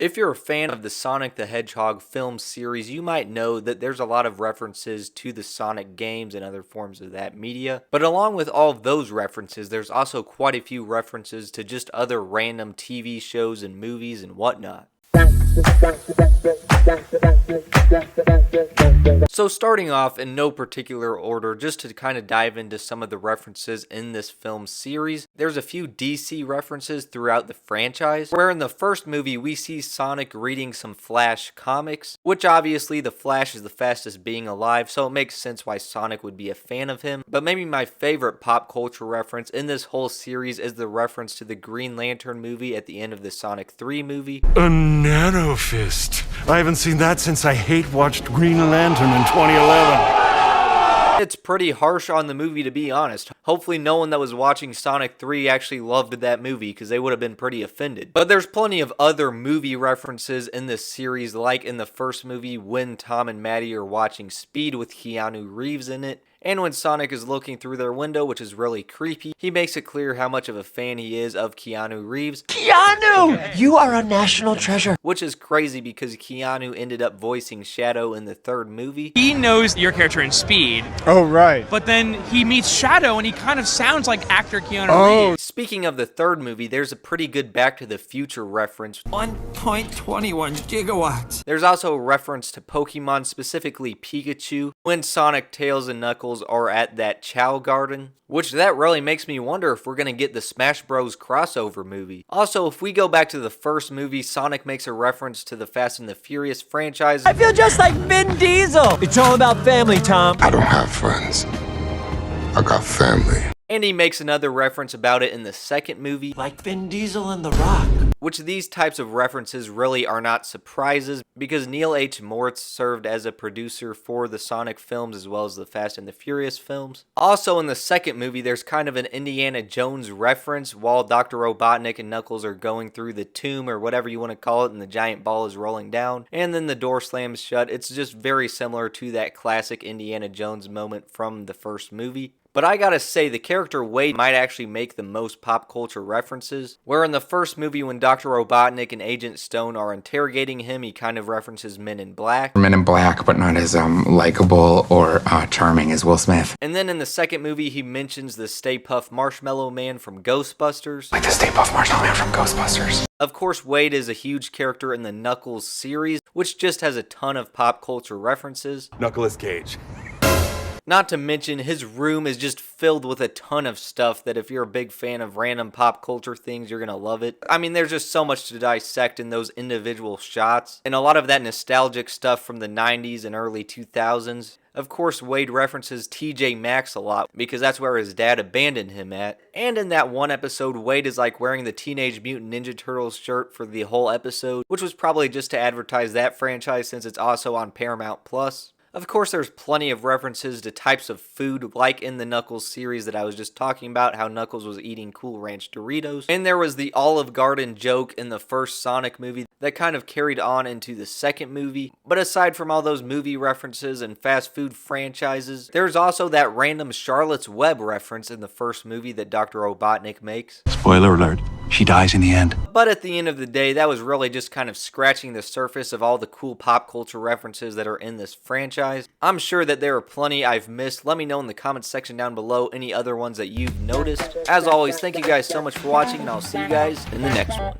If you're a fan of the Sonic the Hedgehog film series, you might know that there's a lot of references to the Sonic games and other forms of that media. But along with all of those references, there's also quite a few references to just other random TV shows and movies and whatnot. So starting off in no particular order, just to kind of dive into some of the references in this film series, there's a few DC references throughout the franchise, where in the first movie we see Sonic reading some Flash comics, which obviously the Flash is the fastest being alive, so it makes sense why Sonic would be a fan of him. But maybe my favorite pop culture reference in this whole series is the reference to the Green Lantern movie at the end of the Sonic 3 movie. A nano fist. I haven't seen that since I hate-watched Green Lantern in 2011. It's pretty harsh on the movie, to be honest. Hopefully no one that was watching Sonic 3 actually loved that movie, because they would have been pretty offended. But there's plenty of other movie references in this series, like in the first movie when Tom and Maddie are watching Speed with Keanu Reeves in it. And when Sonic is looking through their window, which is really creepy, he makes it clear how much of a fan he is of Keanu Reeves. Keanu! You are a national treasure. Which is crazy because Keanu ended up voicing Shadow in the third movie. He knows your character in Speed. Oh, right. But then he meets Shadow and he kind of sounds like actor Keanu Reeves. Speaking of the third movie, there's a pretty good Back to the Future reference. 1.21 gigawatts. There's also a reference to Pokemon, specifically Pikachu, when Sonic, Tails, and Knuckles are at that Chow Garden, which that really makes me wonder if we're going to get the Smash Bros crossover movie. Also, if we go back to the first movie, Sonic makes a reference to the Fast and the Furious franchise. I feel just like Vin Diesel. It's all about family, Tom. I don't have friends. I got family. And he makes another reference about it in the second movie. Like Vin Diesel and The Rock. Which these types of references really are not surprises, because Neil H. Moritz served as a producer for the Sonic films as well as the Fast and the Furious films. Also in the second movie, there's kind of an Indiana Jones reference while Dr. Robotnik and Knuckles are going through the tomb or whatever you want to call it, and the giant ball is rolling down, and then the door slams shut. It's just very similar to that classic Indiana Jones moment from the first movie. But I gotta say, the character Wade might actually make the most pop culture references, where in the first movie when Dr. Robotnik and Agent Stone are interrogating him, he kind of references Men in Black. Men in Black, but not as likable or charming as Will Smith. And then in the second movie, he mentions the Stay Puft Marshmallow Man from Ghostbusters. Like the Stay Puft Marshmallow Man from Ghostbusters. Of course, Wade is a huge character in the Knuckles series, which just has a ton of pop culture references. Nicolas Cage. Not to mention, his room is just filled with a ton of stuff that if you're a big fan of random pop culture things, you're gonna love it. I mean, there's just so much to dissect in those individual shots, and a lot of that nostalgic stuff from the 90s and early 2000s. Of course, Wade references TJ Maxx a lot, because that's where his dad abandoned him at. And in that one episode, Wade is like wearing the Teenage Mutant Ninja Turtles shirt for the whole episode, which was probably just to advertise that franchise since it's also on Paramount+. Of course, there's plenty of references to types of food, like in the Knuckles series that I was just talking about, how Knuckles was eating Cool Ranch Doritos. And there was the Olive Garden joke in the first Sonic movie that kind of carried on into the second movie. But aside from all those movie references and fast food franchises, there's also that random Charlotte's Web reference in the first movie that Dr. Robotnik makes. Spoiler alert. She dies in the end. But at the end of the day, that was really just kind of scratching the surface of all the cool pop culture references that are in this franchise. I'm sure that there are plenty I've missed. Let me know in the comments section down below any other ones that you've noticed. As always, thank you guys so much for watching, and I'll see you guys in the next one.